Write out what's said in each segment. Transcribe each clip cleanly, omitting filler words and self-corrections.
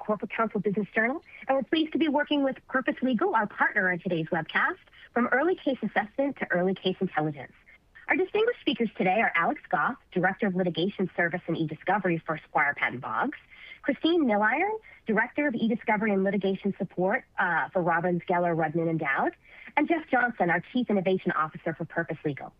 Corporate Counsel Business Journal, and we're pleased to be working with Purpose Legal, our partner in today's webcast, from early case assessment to early case intelligence. Our distinguished speakers today are Alex Goth, Director of Litigation Service and eDiscovery for Squire Patton Boggs, Christine Milliron, Director of eDiscovery and Litigation Support for Robbins, Rudman, and Dowd, and Jeff Johnson, our Chief Innovation Officer for Purpose Legal.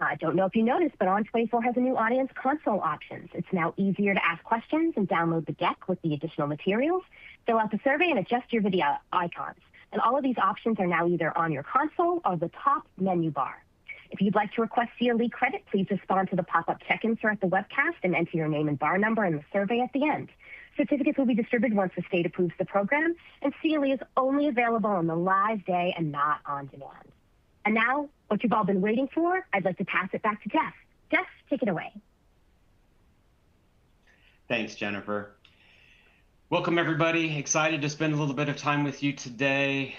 I don't know if you noticed, but On24 has a new audience console options. It's now easier to ask questions and download the deck with the additional materials, fill out the survey, and adjust your video icons. And all of these options are now either on your console or the top menu bar. If you'd like to request CLE credit, please respond to the pop-up check-in throughout the webcast and enter your name and bar number in the survey at the end. Certificates will be distributed once the state approves the program, and CLE is only available on the live day and not on demand. And now, what you've all been waiting for, I'd like to pass it back to Jeff. Jeff, take it away. Thanks, Jennifer. Welcome, everybody. Excited to spend a little bit of time with you today.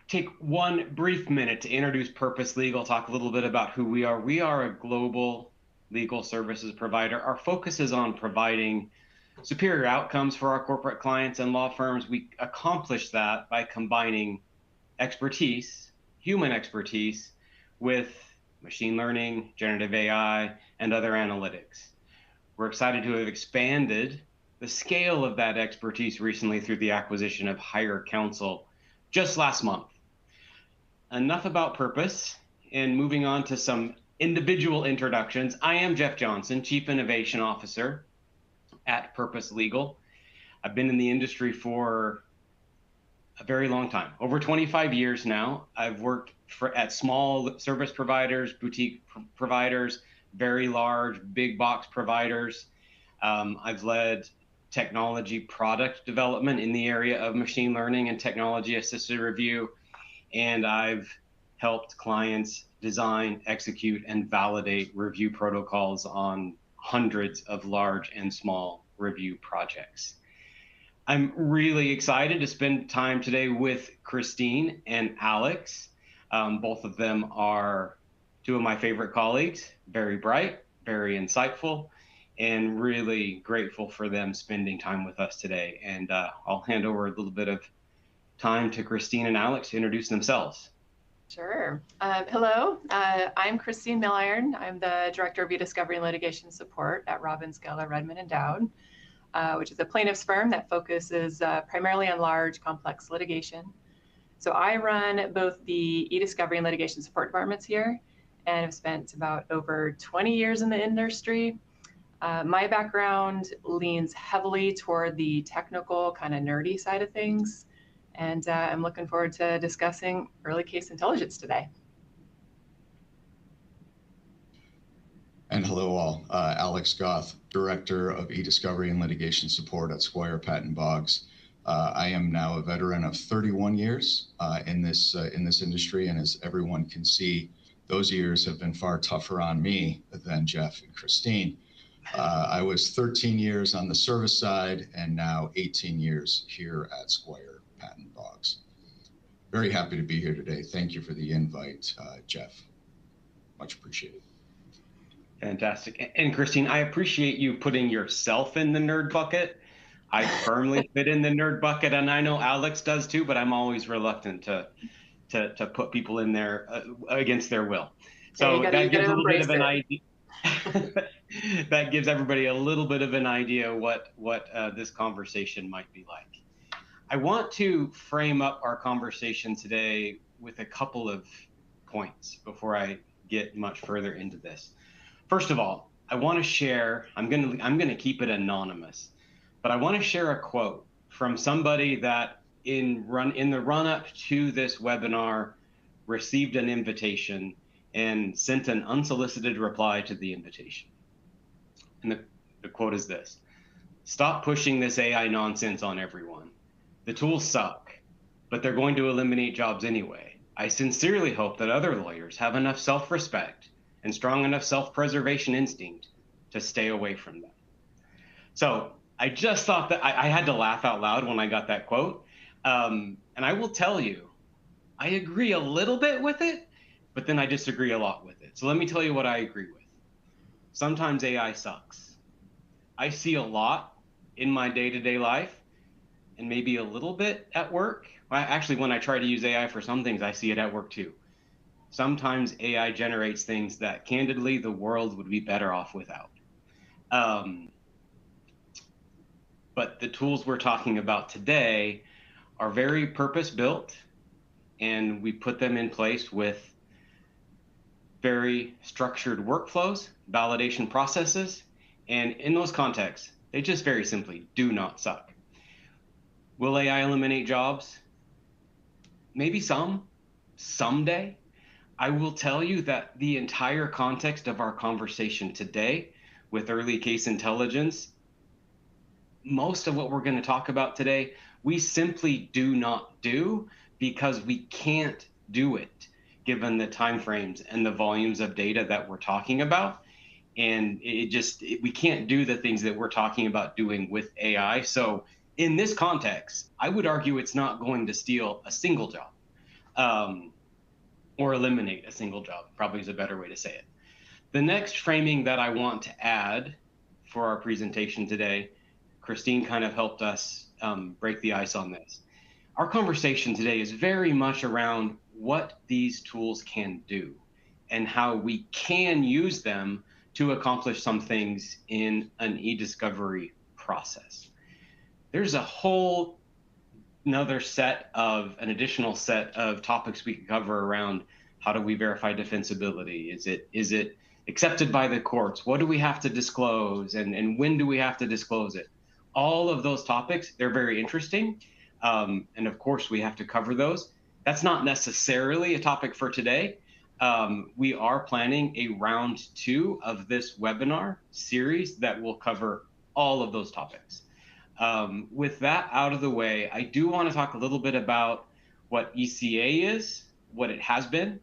Take one brief minute to introduce Purpose Legal, talk a little bit about who we are. We are a global legal services provider. Our focus is on providing superior outcomes for our corporate clients and law firms. We accomplish that by combining expertise, human expertise, with machine learning, generative AI, and other analytics. We're excited to have expanded the scale of that expertise recently through the acquisition of Hire Counsel just last month. Enough about Purpose, and moving on to some individual introductions. I am Jeff Johnson, Chief Innovation Officer at Purpose Legal. I've been in the industry for a very long time, over 25 years now. I've worked at small service providers, boutique providers, very large, big box providers. I've led technology product development in the area of machine learning and technology assisted review. And I've helped clients design, execute, and validate review protocols on hundreds of large and small review projects. I'm really excited to spend time today with Christine and Alex. Both of them are two of my favorite colleagues, very bright, very insightful, and really grateful for them spending time with us today. And I'll hand over a little bit of time to Christine and Alex to introduce themselves. Sure. Hello, I'm Christine Milliron. I'm the Director of eDiscovery and Litigation Support at Robbins, Rudman, and Dowd, which is a plaintiff's firm that focuses primarily on large, complex litigation. So I run both the eDiscovery and Litigation Support departments here, and have spent about over 20 years in the industry. My background leans heavily toward the technical, kind of nerdy side of things, and I'm looking forward to discussing early case intelligence today. And hello all, Alex Goth, Director of eDiscovery and Litigation Support at Squire Patton Boggs. I am now a veteran of 31 years in this industry, and as everyone can see, those years have been far tougher on me than Jeff and Christine. I was 13 years on the service side and now 18 years here at Squire Patton Boggs. Very happy to be here today. Thank you for the invite, Jeff. Much appreciated. Fantastic. And Christine, I appreciate you putting yourself in the nerd bucket. I firmly fit in the nerd bucket, and I know Alex does too, but I'm always reluctant to put people in there against their will. So that gives a little bit of an idea. That gives everybody a little bit of an idea what this conversation might be like. I want to frame up our conversation today with a couple of points before I get much further into this. First of all, I want to share, I'm going to keep it anonymous, but I want to share a quote from somebody that in the run-up to this webinar received an invitation and sent an unsolicited reply to the invitation. And the quote is this: "Stop pushing this AI nonsense on everyone. The tools suck, but they're going to eliminate jobs anyway. I sincerely hope that other lawyers have enough self-respect and strong enough self-preservation instinct to stay away from them." So I just thought that I had to laugh out loud when I got that quote. And I will tell you, I agree a little bit with it, but then I disagree a lot with it. So let me tell you what I agree with. Sometimes AI sucks. I see a lot in my day-to-day life and maybe a little bit at work. Actually, when I try to use AI for some things, I see it at work too. Sometimes AI generates things that, candidly, the world would be better off without. But the tools we're talking about today are very purpose-built, and we put them in place with very structured workflows, validation processes, and in those contexts, they just very simply do not suck. Will AI eliminate jobs? Maybe someday. I will tell you that the entire context of our conversation today with early case intelligence, most of what we're going to talk about today, we simply do not do because we can't do it given the timeframes and the volumes of data that we're talking about. And we can't do the things that we're talking about doing with AI. So in this context, I would argue it's not going to steal a single job, or eliminate a single job, probably is a better way to say it. The next framing that I want to add for our presentation today, Christine kind of helped us break the ice on this. Our conversation today is very much around what these tools can do and how we can use them to accomplish some things in an eDiscovery process. There's a whole another an additional set of topics we could cover around how do we verify defensibility? Is it accepted by the courts? What do we have to disclose? And when do we have to disclose it? All of those topics, they're very interesting. And of course, we have to cover those. That's not necessarily a topic for today. We are planning a round 2 of this webinar series that will cover all of those topics. With that out of the way, I do want to talk a little bit about what ECA is, what it has been,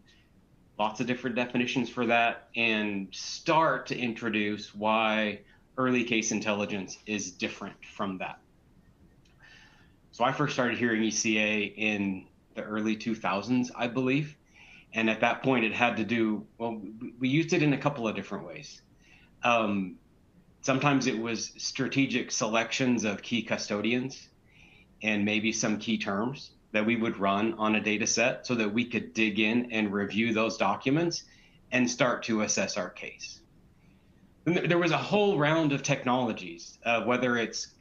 lots of different definitions for that, and start to introduce why early case intelligence is different from that. So I first started hearing ECA in the early 2000s, I believe. And at that point, it had to do, well, we used it in a couple of different ways. Sometimes it was strategic selections of key custodians and maybe some key terms that we would run on a data set so that we could dig in and review those documents and start to assess our case. And there was a whole round of technologies, whether it's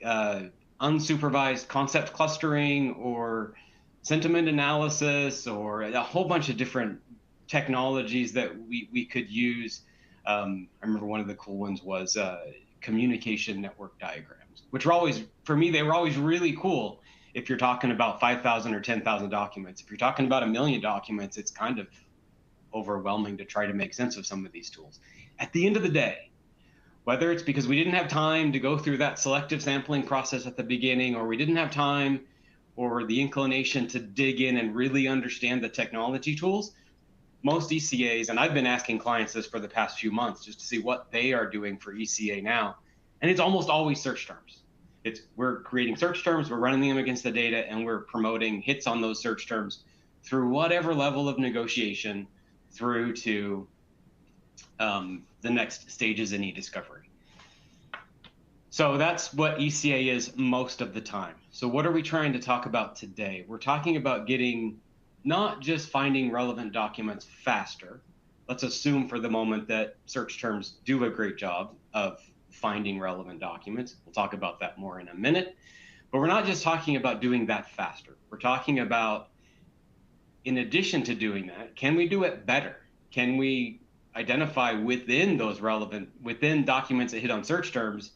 unsupervised concept clustering or sentiment analysis or a whole bunch of different technologies that we could use. I remember one of the cool ones was communication network diagrams, which were always, for me, they were always really cool if you're talking about 5,000 or 10,000 documents. If you're talking about 1 million documents, it's kind of overwhelming to try to make sense of some of these tools. At the end of the day, whether it's because we didn't have time to go through that selective sampling process at the beginning, or we didn't have time or the inclination to dig in and really understand the technology tools, most ECAs, and I've been asking clients this for the past few months just to see what they are doing for ECA now, and it's almost always search terms. We're creating search terms, we're running them against the data, and we're promoting hits on those search terms through whatever level of negotiation through to the next stages in eDiscovery. So that's what ECA is most of the time. So what are we trying to talk about today? We're talking about getting, not just finding relevant documents faster. Let's assume for the moment that search terms do a great job of finding relevant documents. We'll talk about that more in a minute. But we're not just talking about doing that faster. We're talking about, in addition to doing that, can we do it better? Can we identify within documents that hit on search terms,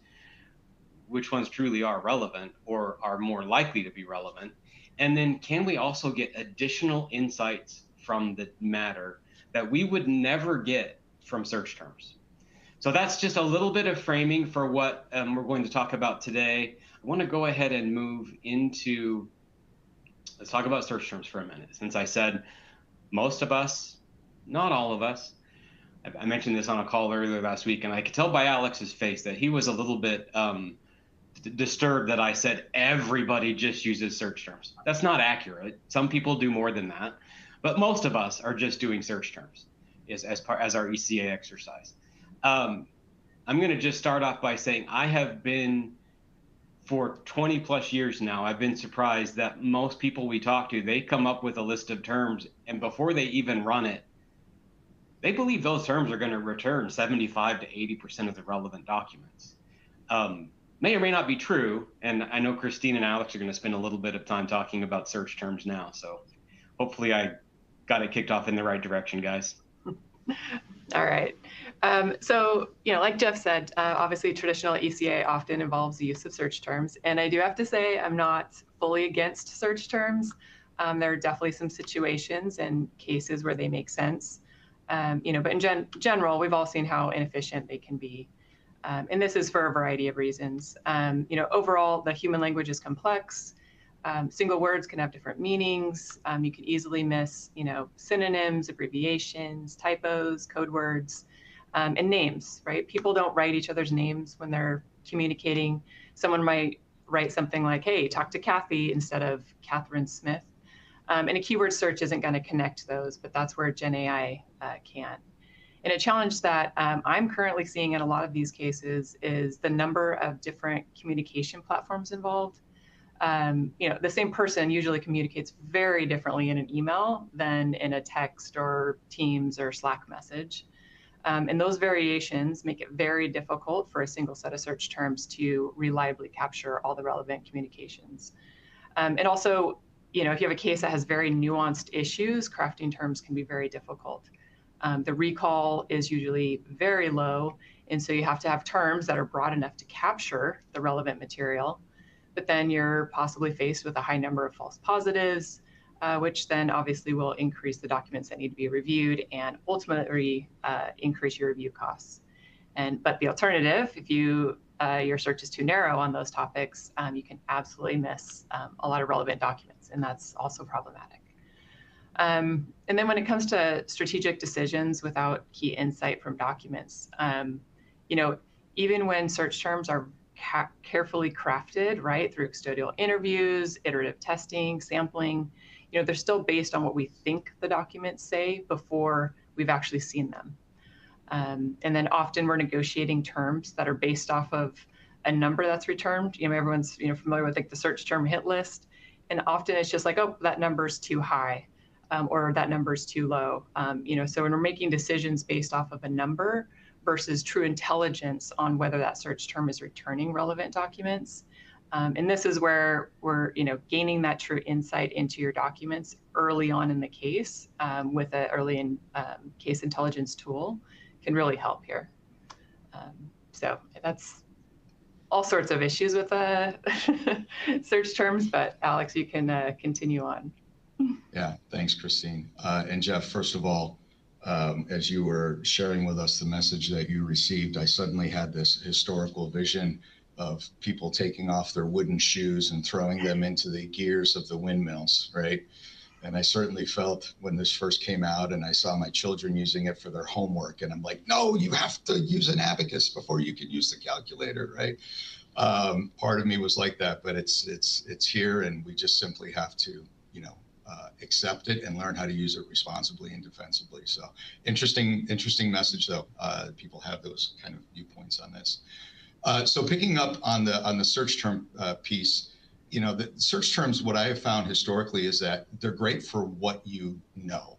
which ones truly are relevant or are more likely to be relevant? And then can we also get additional insights from the matter that we would never get from search terms? So that's just a little bit of framing for what we're going to talk about today. I want to go ahead and move into, let's talk about search terms for a minute. Since I said most of us, not all of us, I mentioned this on a call earlier last week, and I could tell by Alex's face that he was a little bit disturbed that I said everybody just uses search terms. That's not accurate. Some people do more than that, but most of us are just doing search terms as our ECA exercise. I'm going to just start off by saying I have been for 20 plus years now, I've been surprised that most people we talk to, they come up with a list of terms, and before they even run it, they believe those terms are going to return 75 to 80% of the relevant documents. May or may not be true, and I know Christine and Alex are going to spend a little bit of time talking about search terms now, so hopefully I got it kicked off in the right direction, guys. All right. So, like Jeff said, obviously traditional ECA often involves the use of search terms. And I do have to say, I'm not fully against search terms. There are definitely some situations and cases where they make sense. But in general, we've all seen how inefficient they can be. And this is for a variety of reasons. Overall, the human language is complex. Single words can have different meanings. You can easily miss, synonyms, abbreviations, typos, code words, and names, right? People don't write each other's names when they're communicating. Someone might write something like, hey, talk to Kathy instead of Catherine Smith. And a keyword search isn't going to connect those, but that's where Gen AI can. And a challenge that I'm currently seeing in a lot of these cases is the number of different communication platforms involved. The same person usually communicates very differently in an email than in a text or Teams or Slack message. And those variations make it very difficult for a single set of search terms to reliably capture all the relevant communications. And also, if you have a case that has very nuanced issues, crafting terms can be very difficult. The recall is usually very low, and so you have to have terms that are broad enough to capture the relevant material. But then you're possibly faced with a high number of false positives, which then obviously will increase the documents that need to be reviewed and ultimately increase your review costs. But the alternative, if your search is too narrow on those topics, you can absolutely miss a lot of relevant documents, and that's also problematic. And then when it comes to strategic decisions without key insight from documents, even when search terms are carefully crafted, right, through custodial interviews, iterative testing, sampling, they're still based on what we think the documents say before we've actually seen them. And then often we're negotiating terms that are based off of a number that's returned. Everyone's familiar with like the search term hit list, and often it's just like, oh, that number's too high, or that number's too low. So when we're making decisions based off of a number versus true intelligence on whether that search term is returning relevant documents. And this is where we're gaining that true insight into your documents early on in the case with an early case intelligence tool can really help here. So that's all sorts of issues with search terms, but Alex, you can continue on. Yeah, thanks, Christine. And Jeff, first of all, as you were sharing with us the message that you received, I suddenly had this historical vision of people taking off their wooden shoes and throwing them into the gears of the windmills, right? And I certainly felt when this first came out and I saw my children using it for their homework, and I'm like, no, you have to use an abacus before you can use the calculator, right? Part of me was like that, but it's here, and we just simply have to, accept it and learn how to use it responsibly and defensively. So interesting message, though. People have those kind of viewpoints on this. So picking up on the search term piece, the search terms, what I have found historically is that they're great for what you know.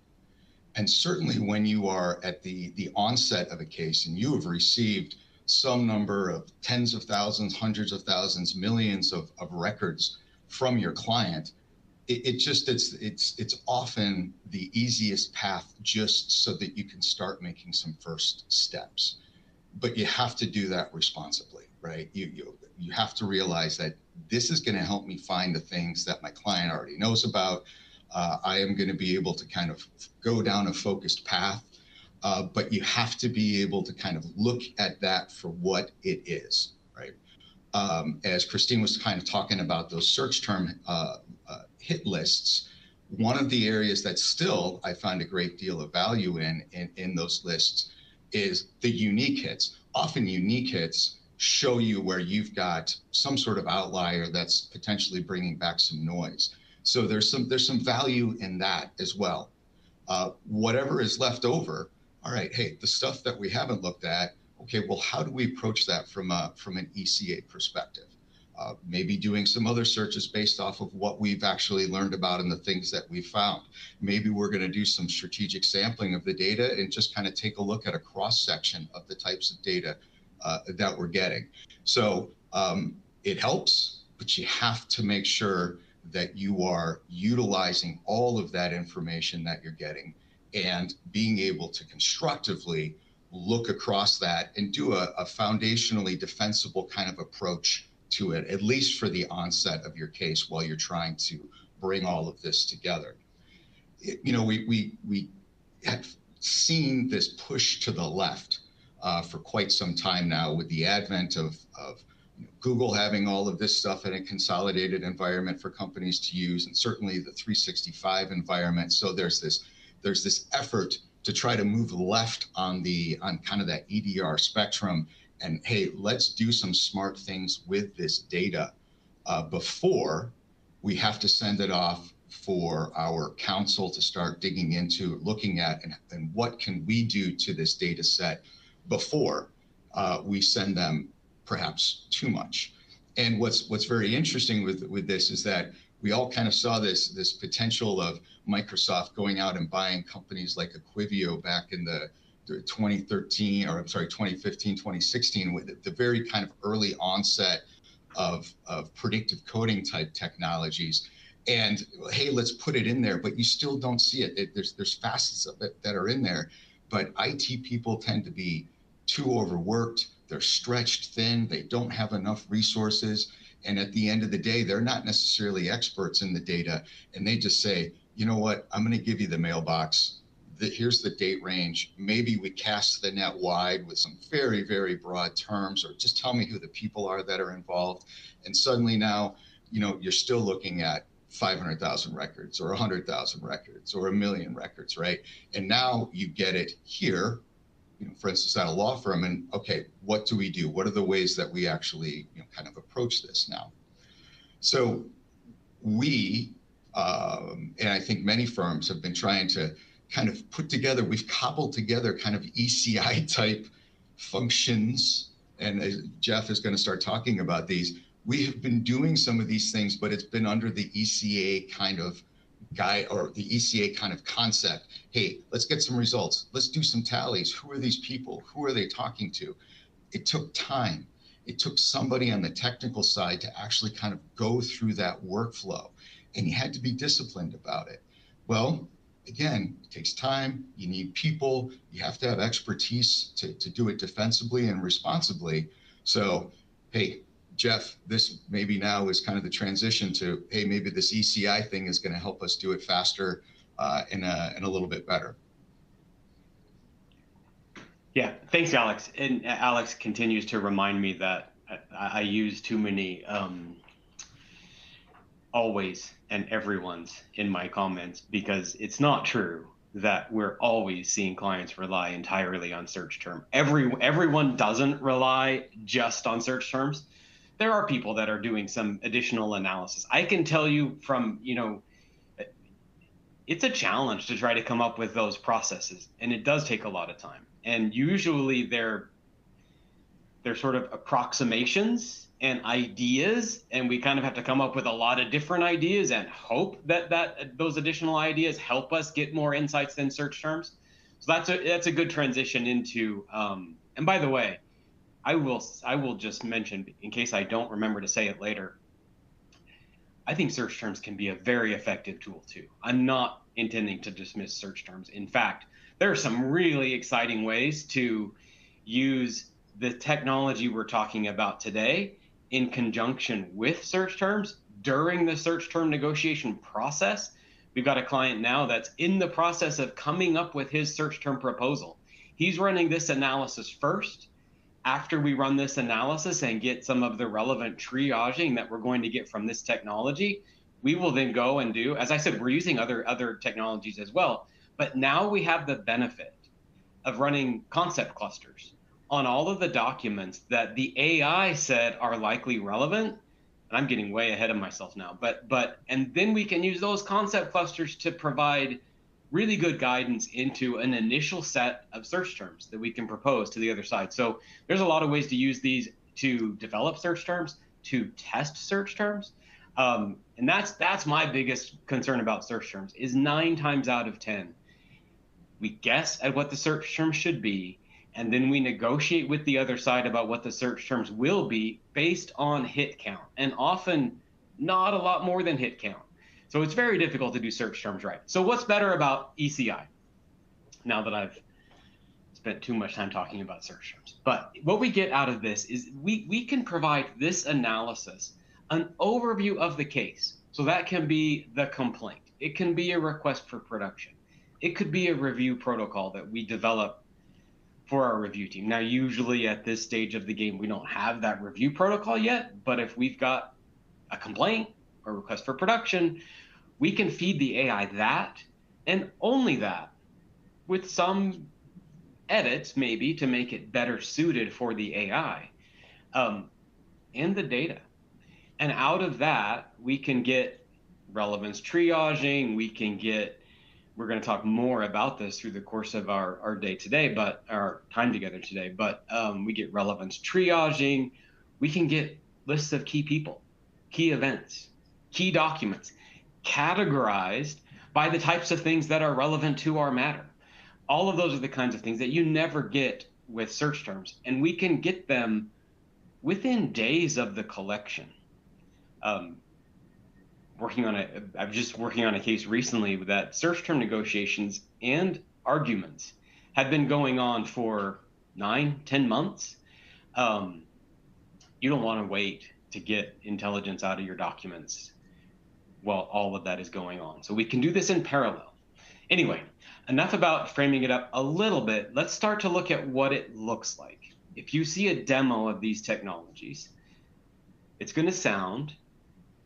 And certainly when you are at the onset of a case and you have received some number of tens of thousands, hundreds of thousands, millions of records from your client, it's often the easiest path just so that you can start making some first steps. But you have to do that responsibly, right? You have to realize that this is going to help me find the things that my client already knows about. I am going to be able to kind of go down a focused path, but you have to be able to kind of look at that for what it is, right? As Christine was kind of talking about those search term hit lists, one of the areas that still I find a great deal of value in those lists is the unique hits. Often unique hits show you where you've got some sort of outlier that's potentially bringing back some noise. So there's some value in that as well. Whatever is left over, all right, hey, the stuff that we haven't looked at, okay, well, how do we approach that from an ECA perspective? maybe doing some other searches based off of what we've actually learned about and the things that we found. Maybe we're going to do some strategic sampling of the data and just kind of take a look at a cross section of the types of data that we're getting. So it helps, but you have to make sure that you are utilizing all of that information that you're getting and being able to constructively look across that and do a foundationally defensible kind of approach to it, at least for the onset of your case while you're trying to bring all of this together. We have seen this push to the left for quite some time now with the advent of Google having all of this stuff in a consolidated environment for companies to use, and certainly the 365 environment. So there's this effort to try to move left on kind of that EDR spectrum. And hey, let's do some smart things with this data before we have to send it off for our counsel to start digging into, looking at, and what can we do to this data set before we send them perhaps too much. And what's very interesting with this is that we all kind of saw this potential of Microsoft going out and buying companies like Equivio back in the 2015, 2016, with the very kind of early onset of predictive coding type technologies. And hey, let's put it in there, but you still don't see it. There's facets of it that are in there, but IT people tend to be too overworked. They're stretched thin. They don't have enough resources. And at the end of the day, they're not necessarily experts in the data. And they just say, you know what, I'm going to give you the mailbox. Here's the date range. Maybe we cast the net wide with some very, very broad terms, or just tell me who the people are that are involved. And suddenly now, you're still looking at 500,000 records or 100,000 records or 1 million records, right? And now you get it here, for instance, at a law firm, and okay, what do we do? What are the ways that we actually kind of approach this now? So we, and I think many firms have been trying to kind of we've cobbled together kind of ECI type functions. And Jeff is going to start talking about these. We have been doing some of these things, but it's been under the ECA kind of guy, or the ECA kind of concept. Hey, let's get some results. Let's do some tallies. Who are these people? Who are they talking to? It took time. It took somebody on the technical side to actually kind of go through that workflow, and you had to be disciplined about it. Well, again, it takes time. You need people. You have to have expertise to do it defensibly and responsibly. So, hey, Jeff, this maybe now is kind of the transition to, hey, maybe this ECI thing is going to help us do it faster and a little bit better. Yeah, thanks, Alex. And Alex continues to remind me that I use too many always and everyone's in my comments, because it's not true that we're always seeing clients rely entirely on search term. Everyone doesn't rely just on search terms. There are people that are doing some additional analysis. I can tell you from, it's a challenge to try to come up with those processes, and it does take a lot of time. And usually they're sort of approximations and ideas, and we kind of have to come up with a lot of different ideas and hope that those additional ideas help us get more insights than search terms. So that's a good transition into, and by the way, I will just mention, in case I don't remember to say it later, I think search terms can be a very effective tool too. I'm not intending to dismiss search terms. In fact, there are some really exciting ways to use the technology we're talking about today in conjunction with search terms during the search term negotiation process. We've got a client now that's in the process of coming up with his search term proposal. He's running this analysis first. After we run this analysis and get some of the relevant triaging that we're going to get from this technology, we will then go and do, as I said, we're using other technologies as well, but now we have the benefit of running concept clusters on all of the documents that the AI said are likely relevant. And I'm getting way ahead of myself now, and then we can use those concept clusters to provide really good guidance into an initial set of search terms that we can propose to the other side. So there's a lot of ways to use these to develop search terms, to test search terms. And that's my biggest concern about search terms is 9 times out of 10, we guess at what the search term should be, and then we negotiate with the other side about what the search terms will be based on hit count, and often not a lot more than hit count. So it's very difficult to do search terms right. So what's better about ECI? Now that I've spent too much time talking about search terms, but what we get out of this is we can provide this analysis, an overview of the case. So that can be the complaint. It can be a request for production. It could be a review protocol that we develop for our review team. Now, usually at this stage of the game, we don't have that review protocol yet, but if we've got a complaint or request for production, we can feed the AI that and only that, with some edits maybe to make it better suited for the AI, and the data. And out of that, we can get relevance triaging. We're going to talk more about this through the course of our day today, but our time together today. But we get relevance triaging. We can get lists of key people, key events, key documents, categorized by the types of things that are relevant to our matter. All of those are the kinds of things that you never get with search terms, and we can get them within days of the collection. I'm just working on a case recently that search term negotiations and arguments had been going on for 9-10 months. You don't want to wait to get intelligence out of your documents while all of that is going on. So we can do this in parallel. Anyway, enough about framing it up a little bit. Let's start to look at what it looks like. If you see a demo of these technologies, it's going to sound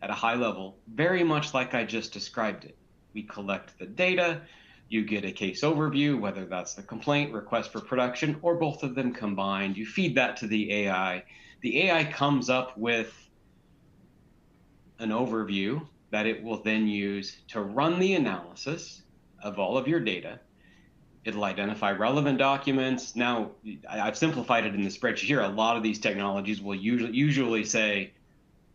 at a high level very much like I just described it. We collect the data, you get a case overview, whether that's the complaint, request for production, or both of them combined. You feed that to the AI. The AI comes up with an overview that it will then use to run the analysis of all of your data. It'll identify relevant documents. Now, I've simplified it in the spreadsheet here. A lot of these technologies will usually say,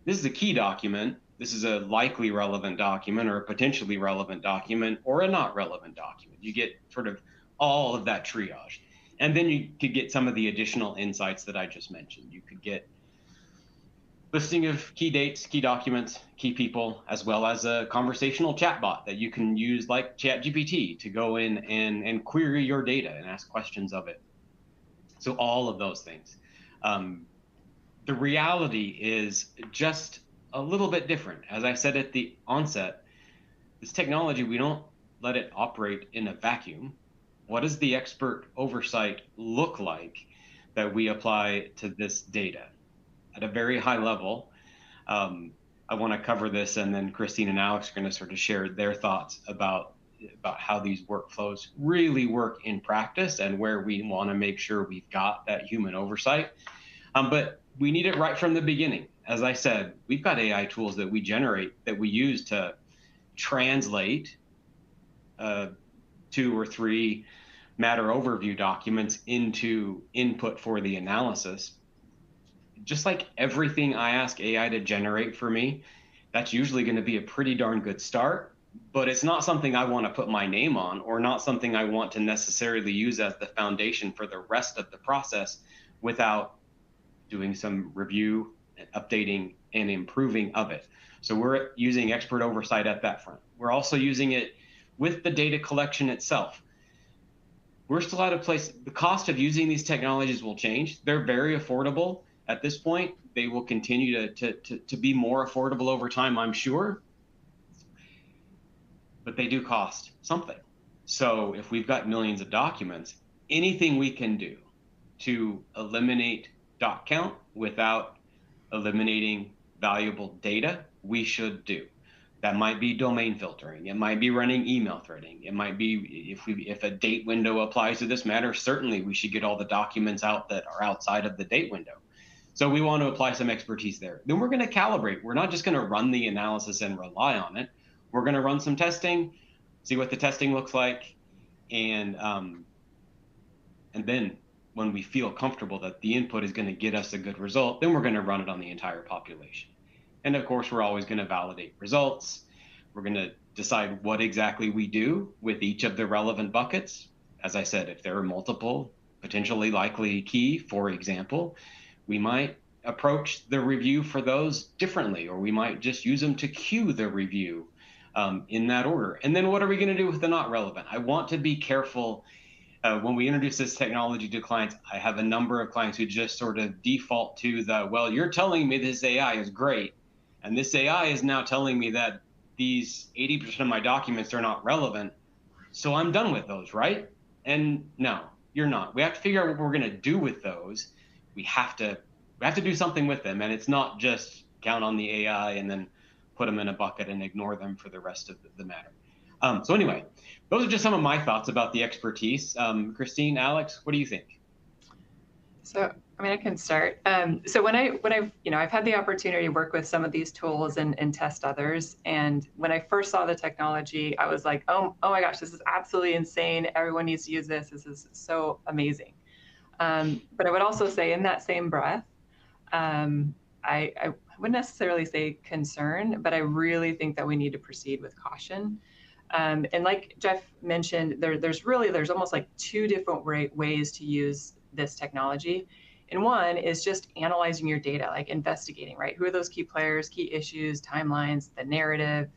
this is a key document, this is a likely relevant document, or a potentially relevant document, or a not relevant document. You get sort of all of that triage. And then you could get some of the additional insights that I just mentioned. You could get listing of key dates, key documents, key people, as well as a conversational chatbot that you can use like ChatGPT to go in and query your data and ask questions of it. So all of those things. The reality is just a little bit different. As I said at the onset, this technology, we don't let it operate in a vacuum. What does the expert oversight look like that we apply to this data? At a very high level, I want to cover this, and then Christine and Alex are going to sort of share their thoughts about how these workflows really work in practice and where we want to make sure we've got that human oversight. But we need it right from the beginning. As I said, we've got AI tools that we generate, that we use to translate 2 or 3 matter overview documents into input for the analysis. Just like everything I ask AI to generate for me, that's usually going to be a pretty darn good start, but it's not something I want to put my name on, or not something I want to necessarily use as the foundation for the rest of the process without doing some review, updating, and improving of it. So we're using expert oversight at that front. We're also using it with the data collection itself. We're still at a place, the cost of using these technologies will change. They're very affordable at this point. They will continue to be more affordable over time, I'm sure, but they do cost something. So if we've got millions of documents, anything we can do to eliminate doc count without eliminating valuable data, we should do. That might be domain filtering. It might be running email threading. It might be if a date window applies to this matter, certainly we should get all the documents out that are outside of the date window. So we want to apply some expertise there. Then we're going to calibrate. We're not just going to run the analysis and rely on it. We're going to run some testing, see what the testing looks like, and then when we feel comfortable that the input is going to get us a good result, then we're going to run it on the entire population. And of course, we're always going to validate results. We're going to decide what exactly we do with each of the relevant buckets. As I said, if there are multiple potentially likely key, for example, we might approach the review for those differently, or we might just use them to queue the review in that order. And then what are we going to do with the not relevant? I want to be careful when we introduce this technology to clients. I have a number of clients who just sort of default to the, well, you're telling me this AI is great, and this AI is now telling me that these 80% of my documents are not relevant, so I'm done with those, right? And no, you're not. We have to figure out what we're going to do with those. We have to do something with them, and it's not just count on the AI and then put them in a bucket and ignore them for the rest of the matter. So anyway, those are just some of my thoughts about the expertise. Christine, Alex, what do you think? So, I mean, I can start. So when I've had the opportunity to work with some of these tools and test others, and when I first saw the technology, I was like, oh my gosh, this is absolutely insane. Everyone needs to use this. This is so amazing. But I would also say, in that same breath, I wouldn't necessarily say concern, but I really think that we need to proceed with caution. And like Jeff mentioned, there's almost like two different ways to use this technology. And one is just analyzing your data, like investigating, right? Who are those key players, key issues, timelines, the narrative?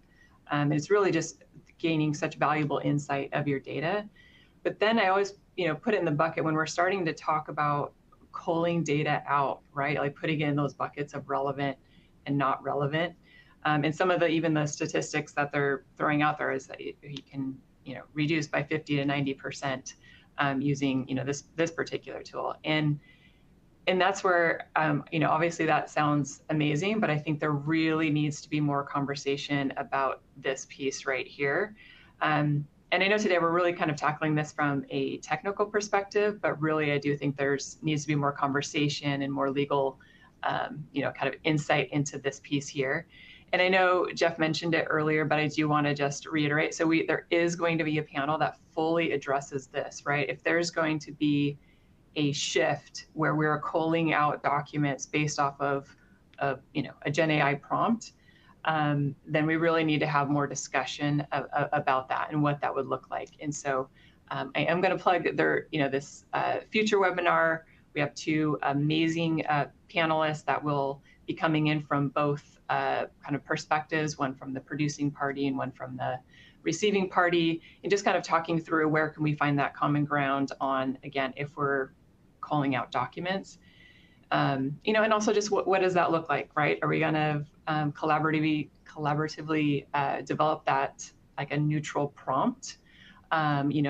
It's really just gaining such valuable insight of your data. But then I always, put it in the bucket when we're starting to talk about culling data out, right? Like putting in those buckets of relevant and not relevant. And some of even the statistics that they're throwing out there is that you can, reduce by 50 to 90% using, this particular tool. And that's where, obviously that sounds amazing, but I think there really needs to be more conversation about this piece right here. And I know today we're really kind of tackling this from a technical perspective, but really I do think needs to be more conversation and more legal, kind of insight into this piece here. And I know Jeff mentioned it earlier, but I do want to just reiterate. So there is going to be a panel that fully addresses this, right? If there's going to be a shift where we're culling out documents based off of a Gen AI prompt, then we really need to have more discussion about that and what that would look like. And so I am going to plug this future webinar. We have two amazing panelists that will be coming in from both kind of perspectives, one from the producing party and one from the receiving party, and just kind of talking through where can we find that common ground on, again, if we're calling out documents, and also just what does that look like, right? Are we going to collaboratively develop that like a neutral prompt,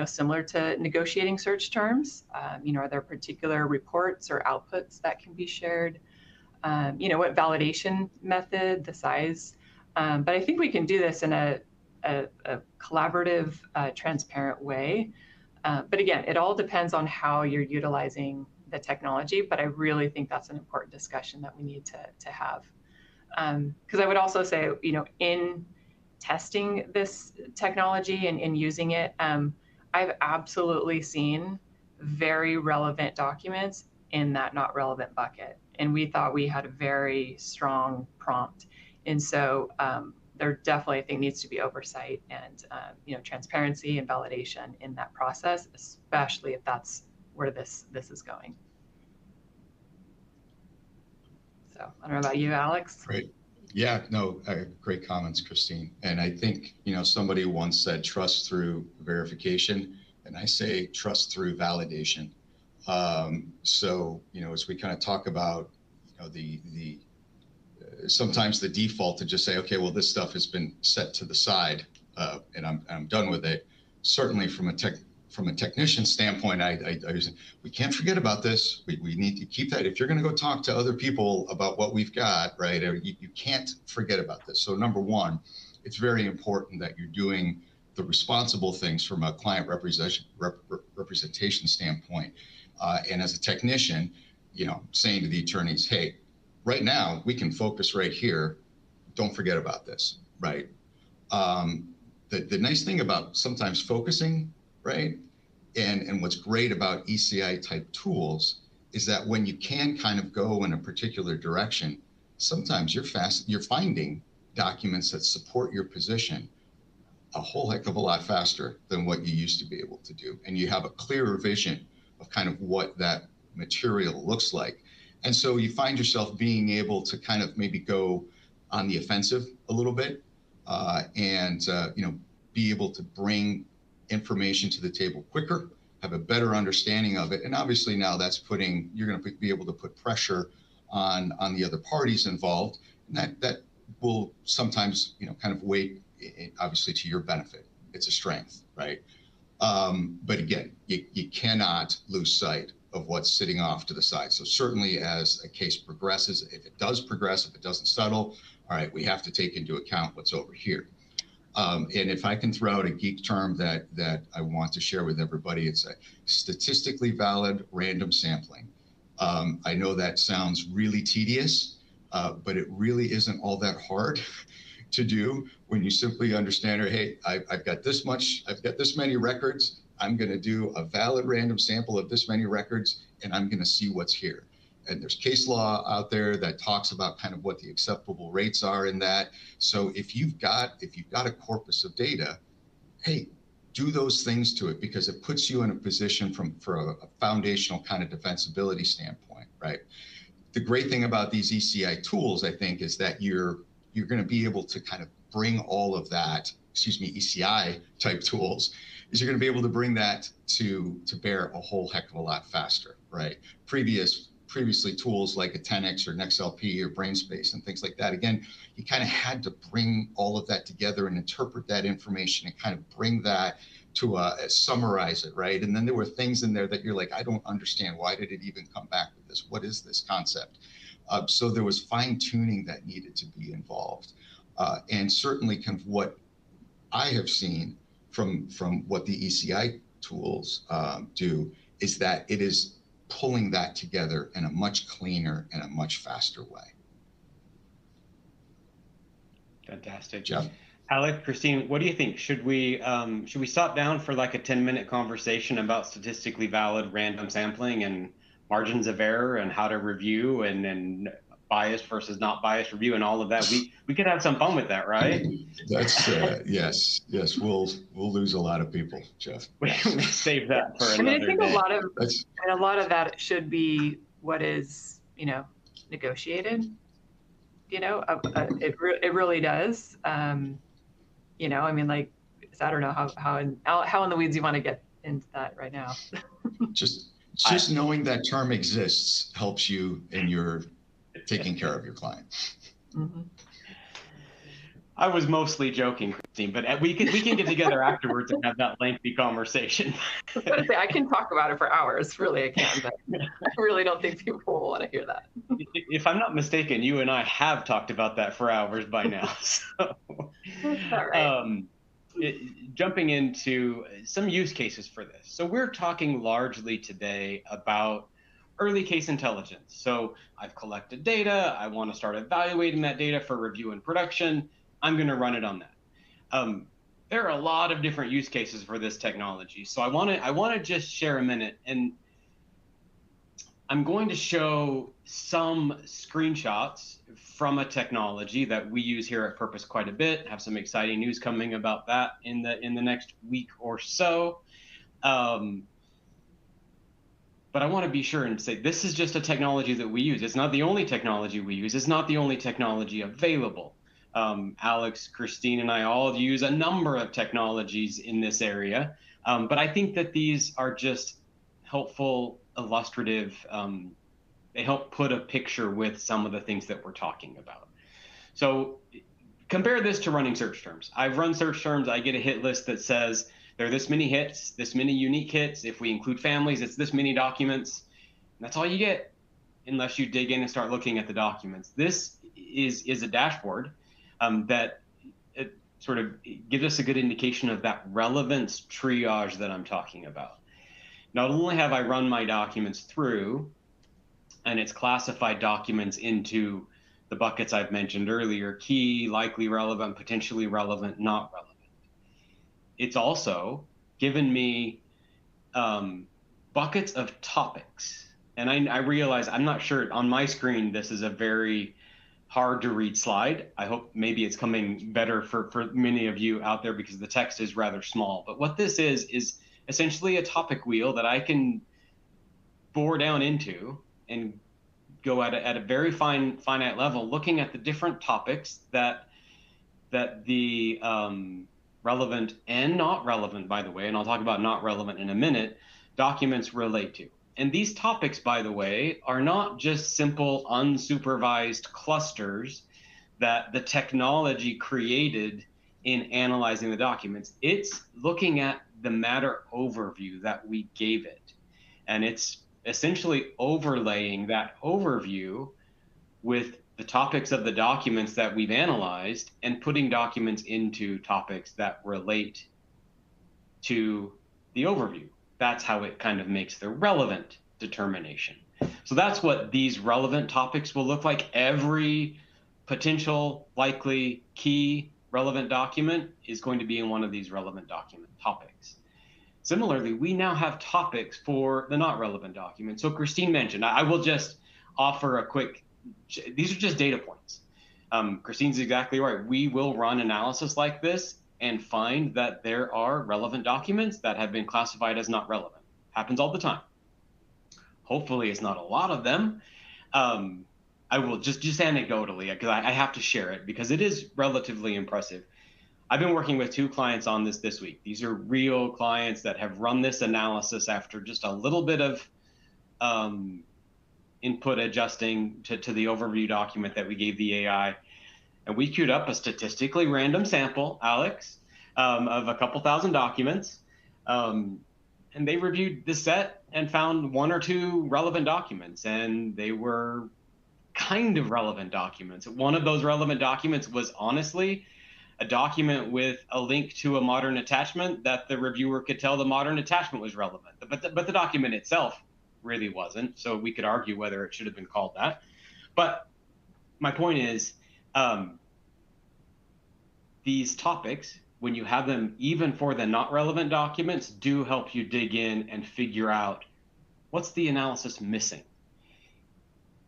similar to negotiating search terms? Are there particular reports or outputs that can be shared? What validation method, the size? But I think we can do this in a collaborative, transparent way. But again, it all depends on how you're utilizing the technology. But I really think that's an important discussion that we need to have. Because I would also say, in testing this technology and using it, I've absolutely seen very relevant documents in that not relevant bucket. And we thought we had a very strong prompt. And so there definitely, I think, needs to be oversight and transparency and validation in that process, especially if that's where this is going. So I don't know about you, Alex. Great. Yeah, no, great comments, Christine. And I think, somebody once said trust through verification, and I say trust through validation. So, as we kind of talk about, sometimes the default to just say, okay, well, this stuff has been set to the side, and I'm done with it. Certainly from a technician standpoint, we can't forget about this. We need to keep that. If you're going to go talk to other people about what we've got, right, you can't forget about this. So number one, it's very important that you're doing the responsible things from a client representation standpoint. And as a technician, saying to the attorneys, hey, right now we can focus right here. Don't forget about this, right? The nice thing about sometimes focusing, right, And what's great about ECI type tools is that when you can kind of go in a particular direction, sometimes you're finding documents that support your position a whole heck of a lot faster than what you used to be able to do. And you have a clearer vision of kind of what that material looks like. And so you find yourself being able to kind of maybe go on the offensive a little bit, and be able to bring information to the table quicker, have a better understanding of it. And obviously now you're going to be able to put pressure on the other parties involved. And that will sometimes, kind of weigh obviously to your benefit. It's a strength, right? But again, you cannot lose sight of what's sitting off to the side. So certainly as a case progresses, if it does progress, if it doesn't settle, all right, we have to take into account what's over here. And if I can throw out a geek term that I want to share with everybody, it's a statistically valid random sampling. I know that sounds really tedious, but it really isn't all that hard to do when you simply understand, hey, I've got this many records. I'm going to do a valid random sample of this many records, and I'm going to see what's here. And there's case law out there that talks about kind of what the acceptable rates are in that. So if you've got a corpus of data, hey, do those things to it, because it puts you in a position for a foundational kind of defensibility standpoint, right? The great thing about these ECI tools, I think, is that you're going to be able to kind of bring all of that, ECI type tools, is you're going to be able to bring that to bear a whole heck of a lot faster, right? Previously tools like a 10X or an XLP or BrainSpace and things like that, again, you kind of had to bring all of that together and interpret that information and kind of bring that to summarize it, right? And then there were things in there that you're like, I don't understand. Why did it even come back with this? What is this concept? So there was fine tuning that needed to be involved. And certainly kind of what I have seen from what the ECI tools do is that it is pulling that together in a much cleaner and a much faster way. Fantastic. Jeff? Alex, Christine, what do you think? Should we stop down for like a 10-minute conversation about statistically valid random sampling and margins of error and how to review and biased versus not biased review and all of that? We could have some fun with that, right? That's yes. We'll lose a lot of people, Jeff. We save that for another I think day. a lot of that should be what is negotiated. It really does. I mean, I don't know how in the weeds you want to get into that right now. Just knowing that term exists helps you in your taking care of your client. Mm-hmm. I was mostly joking, Christine, but we can get together afterwards and have that lengthy conversation. I can talk about it for hours. Really, I can, but I really don't think people will want to hear that. If I'm not mistaken, you and I have talked about that for hours by now. So, that's all right. Jumping into some use cases for this. So we're talking largely today about early case intelligence. So I've collected data. I want to start evaluating that data for review and production. I'm going to run it on that. There are a lot of different use cases for this technology. So I want to just share a minute, and I'm going to show some screenshots from a technology that we use here at Purpose quite a bit. Have some exciting news coming about that in the next week or so. But I want to be sure and say this is just a technology that we use. It's not the only technology we use. It's not the only technology available. Alex, Christine, and I all use a number of technologies in this area. But I think that these are just helpful, illustrative. They help put a picture with some of the things that we're talking about. So compare this to running search terms. I've run search terms. I get a hit list that says there are this many hits, this many unique hits. If we include families, it's this many documents. And that's all you get unless you dig in and start looking at the documents. This is a dashboard that it sort of gives us a good indication of that relevance triage that I'm talking about. Not only have I run my documents through, and it's classified documents into the buckets I've mentioned earlier: key, likely relevant, potentially relevant, not relevant. It's also given me buckets of topics. And I realize, I'm not sure, on my screen, this is a very hard to read slide. I hope maybe it's coming better for many of you out there because the text is rather small. But what this is essentially a topic wheel that I can bore down into and go at a very finite level, looking at the different topics that the relevant and not relevant, by the way, and I'll talk about not relevant in a minute, documents relate to. And these topics, by the way, are not just simple unsupervised clusters that the technology created in analyzing the documents. It's looking at the matter overview that we gave it. And it's essentially overlaying that overview with the topics of the documents that we've analyzed and putting documents into topics that relate to the overview. That's how it kind of makes the relevant determination. So that's what these relevant topics will look like. Every potential likely key relevant document is going to be in one of these relevant document topics. Similarly, we now have topics for the not relevant document. So Christine mentioned, I will just offer a quick, these are just data points. Christine's exactly right. We will run analysis like this and find that there are relevant documents that have been classified as not relevant. Happens all the time. Hopefully it's not a lot of them. I will just anecdotally, because I have to share it because it is relatively impressive. I've been working with 2 clients on this week. These are real clients that have run this analysis after just a little bit of input adjusting to the overview document that we gave the AI. And we queued up a statistically random sample, Alex, of a couple thousand documents. And they reviewed the set and found 1 or 2 relevant documents. And they were kind of relevant documents. One of those relevant documents was honestly a document with a link to a modern attachment that the reviewer could tell the modern attachment was relevant. But the document itself really wasn't. So we could argue whether it should have been called that. But my point is, these topics, when you have them, even for the not relevant documents, do help you dig in and figure out what's the analysis missing.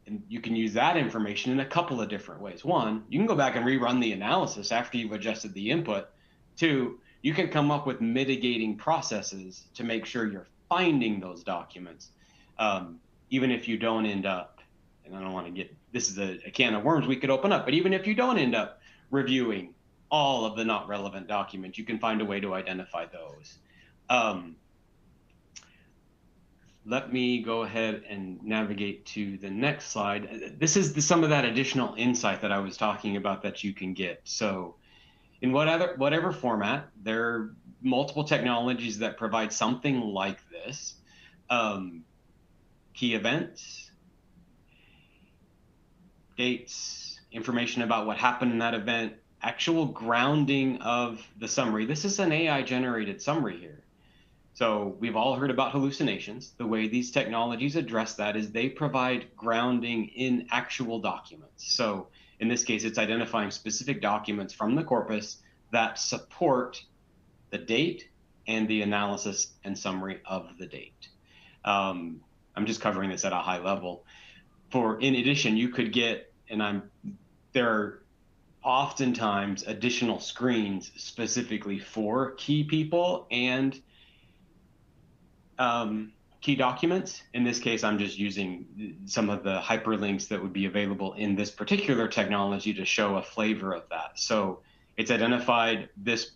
And you can use that information in a couple of different ways. 1, you can go back and rerun the analysis after you've adjusted the input. 2, you can come up with mitigating processes to make sure you're finding those documents, even if you don't end up, and I don't want to get, this is a can of worms we could open up, but even if you don't end up reviewing all of the not relevant documents, you can find a way to identify those. Let me go ahead and navigate to the next slide. This is some of that additional insight that I was talking about that you can get. So in whatever format, there are multiple technologies that provide something like this. Key events, dates, information about what happened in that event, actual grounding of the summary. This is an AI-generated summary here. So we've all heard about hallucinations. The way these technologies address that is they provide grounding in actual documents. So in this case, it's identifying specific documents from the corpus that support the date and the analysis and summary of the date. I'm just covering this at a high level. In addition, you could get, there are oftentimes additional screens specifically for key people and key documents. In this case, I'm just using some of the hyperlinks that would be available in this particular technology to show a flavor of that. So it's identified this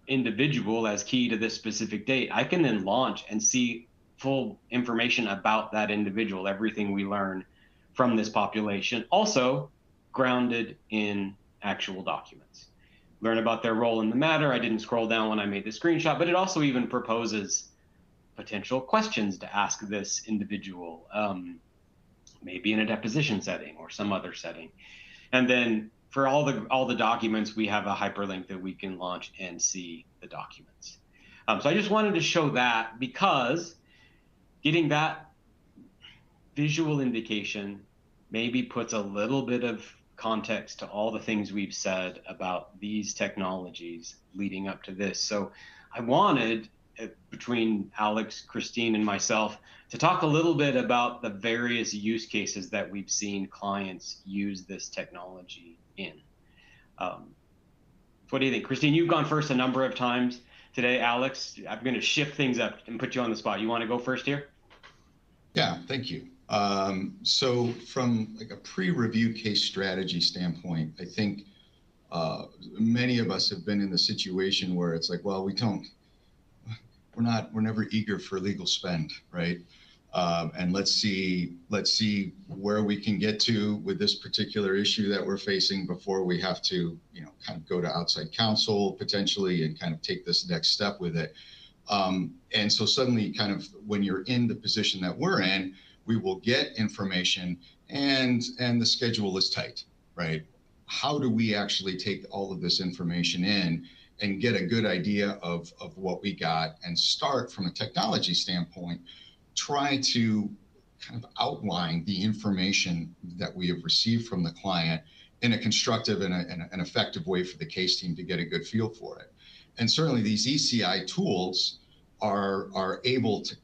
individual as key to this specific date. I can then launch and see full information about that individual, everything we learn from this population, also grounded in actual documents. Learn about their role in the matter. I didn't scroll down when I made the screenshot, but it also even proposes potential questions to ask this individual, maybe in a deposition setting or some other setting. And then for all the documents, we have a hyperlink that we can launch and see the documents. So I just wanted to show that because getting that visual indication maybe puts a little bit of context to all the things we've said about these technologies leading up to this. So I wanted between Alex, Christine, and myself to talk a little bit about the various use cases that we've seen clients use this technology in. What do you think? Christine, you've gone first a number of times today. Alex, I'm going to shift things up and put you on the spot. You want to go first here? Yeah, thank you. So from like a pre-review case strategy standpoint, I think many of us have been in the situation where it's like, well, we're never eager for legal spend, right? And let's see where we can get to with this particular issue that we're facing before we have to, kind of go to outside counsel potentially and kind of take this next step with it. And so suddenly, kind of when you're in the position that we're in, we will get information and the schedule is tight, right? How do we actually take all of this information in and get a good idea of what we got and start from a technology standpoint, try to kind of outline the information that we have received from the client in a constructive and an effective way for the case team to get a good feel for it. And certainly these ECI tools are able to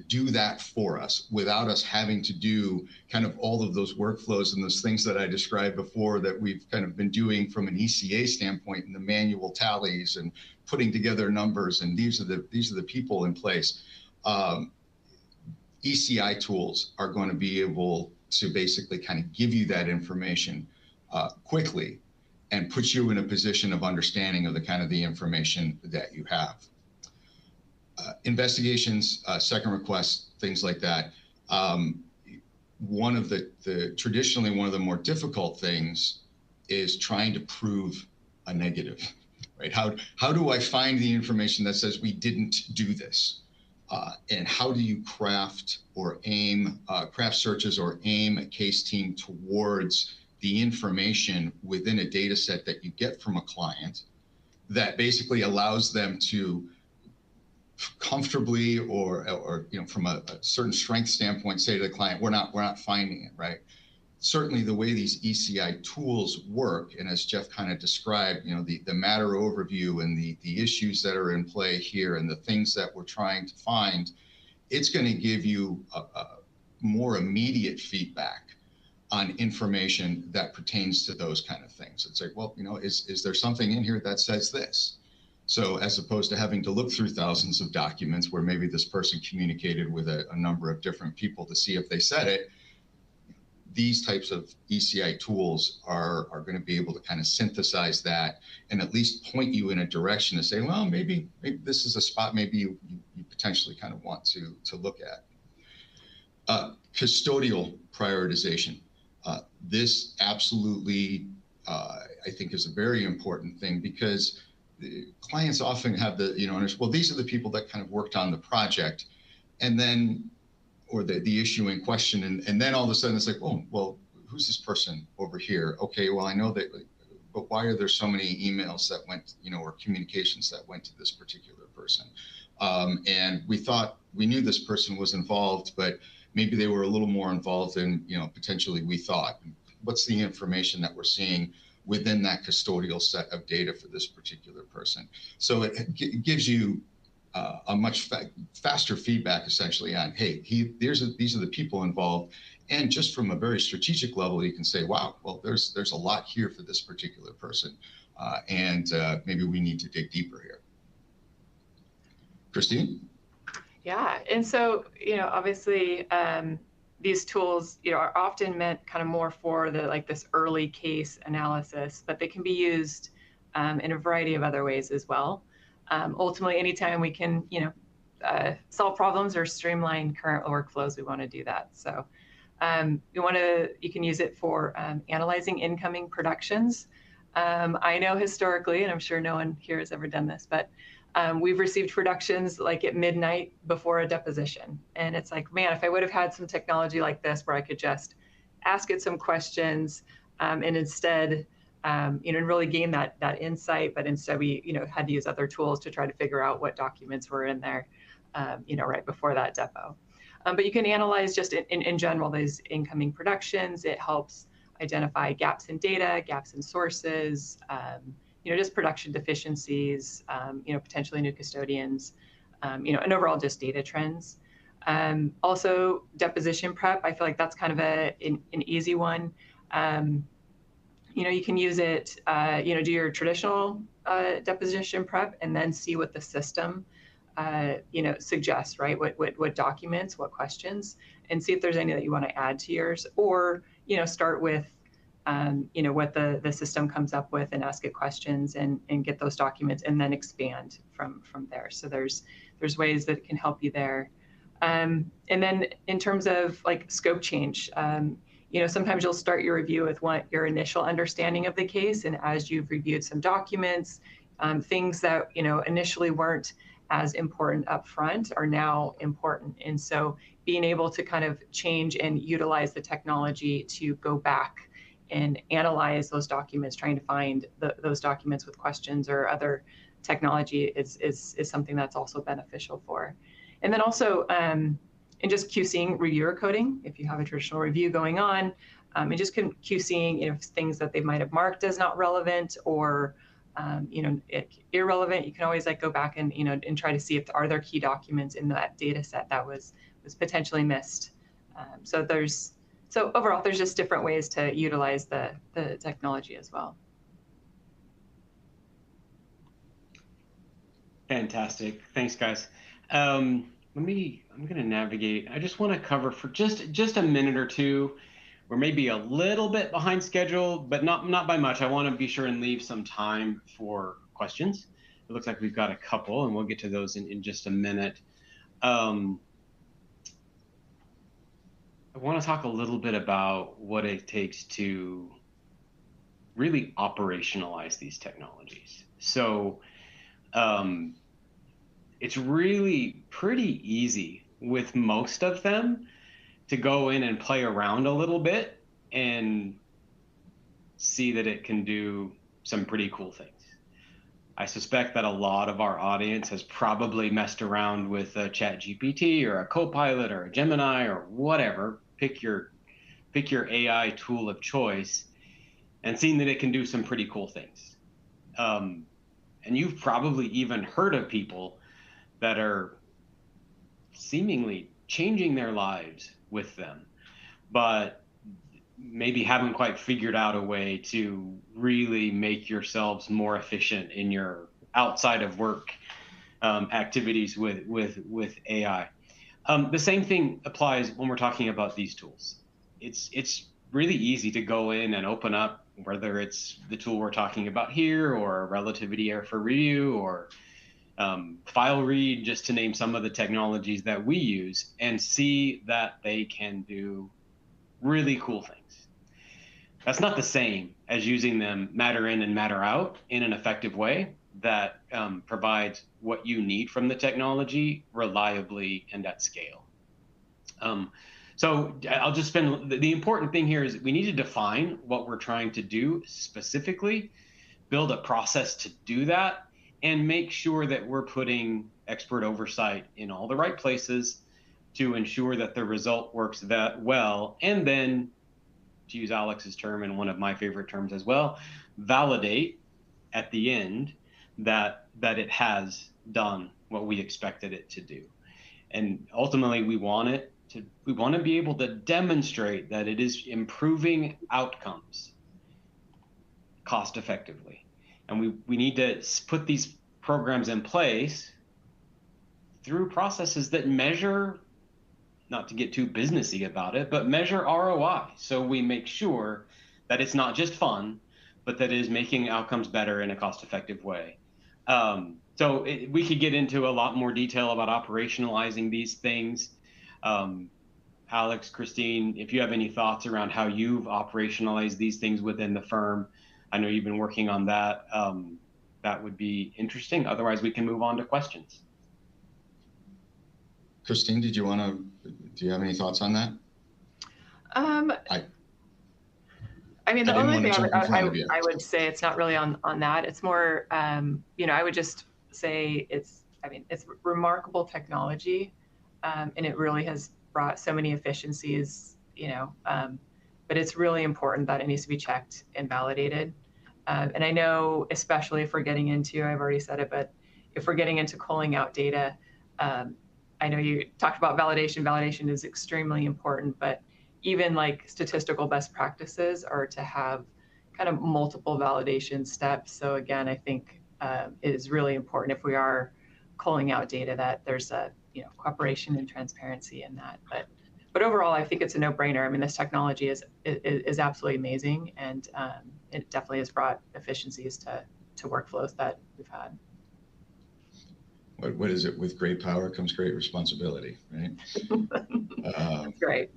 do that for us without us having to do kind of all of those workflows and those things that I described before that we've kind of been doing from an ECA standpoint, and the manual tallies and putting together numbers, and these are the people in place. ECI tools are going to be able to basically kind of give you that information quickly and put you in a position of understanding of the kind of the information that you have. Investigations, second requests, things like that. Traditionally one of the more difficult things is trying to prove a negative, right? How do I find the information that says we didn't do this? And how do you craft searches or aim a case team towards the information within a data set that you get from a client that basically allows them to comfortably or from a certain strength standpoint say to the client, we're not finding it, right? Certainly the way these ECI tools work, and as Jeff kind of described, the matter overview and the issues that are in play here and the things that we're trying to find, it's going to give you a more immediate feedback on information that pertains to those kind of things. It's like, well, is there something in here that says this? So as opposed to having to look through thousands of documents where maybe this person communicated with a number of different people to see if they said it, these types of ECI tools are going to be able to kind of synthesize that and at least point you in a direction to say, well, maybe this is a spot maybe you potentially kind of want to look at. Custodial prioritization. This absolutely, I think, is a very important thing because clients often have well, these are the people that kind of worked on the project, and then, or the issue in question, and then all of a sudden it's like, oh, well, who's this person over here? Okay, well, I know that, but why are there so many emails that went, or communications that went to this particular person? And we knew this person was involved, but maybe they were a little more involved than, potentially we thought. What's the information that we're seeing within that custodial set of data for this particular person? So it gives you a much faster feedback essentially on, hey, these are the people involved. And just from a very strategic level, you can say, wow, well, there's a lot here for this particular person. And maybe we need to dig deeper here. Christine? Yeah, and so, obviously these tools, are often meant kind of more for this early case analysis, but they can be used in a variety of other ways as well. Ultimately, anytime we can, solve problems or streamline current workflows, we want to do that. So you can use it for analyzing incoming productions. I know historically, and I'm sure no one here has ever done this, but we've received productions like at midnight before a deposition. And it's like, man, if I would have had some technology like this where I could just ask it some questions and instead, and really gain that insight, but instead we, had to use other tools to try to figure out what documents were in there, right before that depo. But you can analyze just in general these incoming productions. It helps identify gaps in data, gaps in sources, just production deficiencies, potentially new custodians, and overall just data trends. Also, deposition prep, I feel like that's kind of an easy one. You can use it, do your traditional deposition prep and then see what the system, suggests, right? What documents, what questions, and see if there's any that you want to add to yours, or, start with, what the system comes up with and ask it questions and get those documents and then expand from there. So there's ways that it can help you there. And then in terms of like scope change, sometimes you'll start your review with your initial understanding of the case. And as you've reviewed some documents, things that, initially weren't as important up front are now important. And so being able to kind of change and utilize the technology to go back and analyze those documents, trying to find those documents with questions or other technology is something that's also beneficial for. And then also, and just QCing reviewer coding, if you have a traditional review going on, and just QCing, things that they might have marked as not relevant or, irrelevant. You can always go back and, and try to see if are there key documents in that data set that was potentially missed. So overall, there's just different ways to utilize the technology as well. Fantastic. Thanks, guys. I'm going to navigate. I just want to cover for just a minute or two. We're maybe a little bit behind schedule, but not by much. I want to be sure and leave some time for questions. It looks like we've got a couple, and we'll get to those in just a minute. I want to talk a little bit about what it takes to really operationalize these technologies. So it's really pretty easy with most of them to go in and play around a little bit and see that it can do some pretty cool things. I suspect that a lot of our audience has probably messed around with a ChatGPT or a Copilot or a Gemini or whatever. Pick your AI tool of choice and seen that it can do some pretty cool things. And you've probably even heard of people that are seemingly changing their lives with them, but maybe haven't quite figured out a way to really make yourselves more efficient in your outside of work activities with AI. The same thing applies when we're talking about these tools. It's really easy to go in and open up, whether it's the tool we're talking about here or relativity error for review or file read, just to name some of the technologies that we use, and see that they can do really cool things. That's not the same as using them matter in and matter out in an effective way that provides what you need from the technology reliably and at scale. So I'll just spend, the important thing here is we need to define what we're trying to do specifically, build a process to do that, and make sure that we're putting expert oversight in all the right places to ensure that the result works that well. And then, to use Alex's term and one of my favorite terms as well, validate at the end that it has done what we expected it to do. And ultimately, we want to be able to demonstrate that it is improving outcomes cost effectively. And we need to put these programs in place through processes that measure, not to get too businessy about it, but measure ROI. So we make sure that it's not just fun, but that it is making outcomes better in a cost-effective way. We could get into a lot more detail about operationalizing these things. Alex, Christine, if you have any thoughts around how you've operationalized these things within the firm, I know you've been working on that. That would be interesting. Otherwise, we can move on to questions. Christine, do you have any thoughts on that? I mean, the only thing I would say, it's not really on that. It's more, I would just say it's remarkable technology, and it really has brought so many efficiencies, but it's really important that it needs to be checked and validated. And I know, especially if we're getting into, I've already said it, but if we're getting into calling out data, I know you talked about validation. Validation is extremely important, but even like statistical best practices are to have kind of multiple validation steps. So again, I think it is really important if we are calling out data that there's a cooperation and transparency in that. But overall, I think it's a no-brainer. I mean, this technology is absolutely amazing, and it definitely has brought efficiencies to workflows that we've had. What is it? With great power comes great responsibility, right? That's great.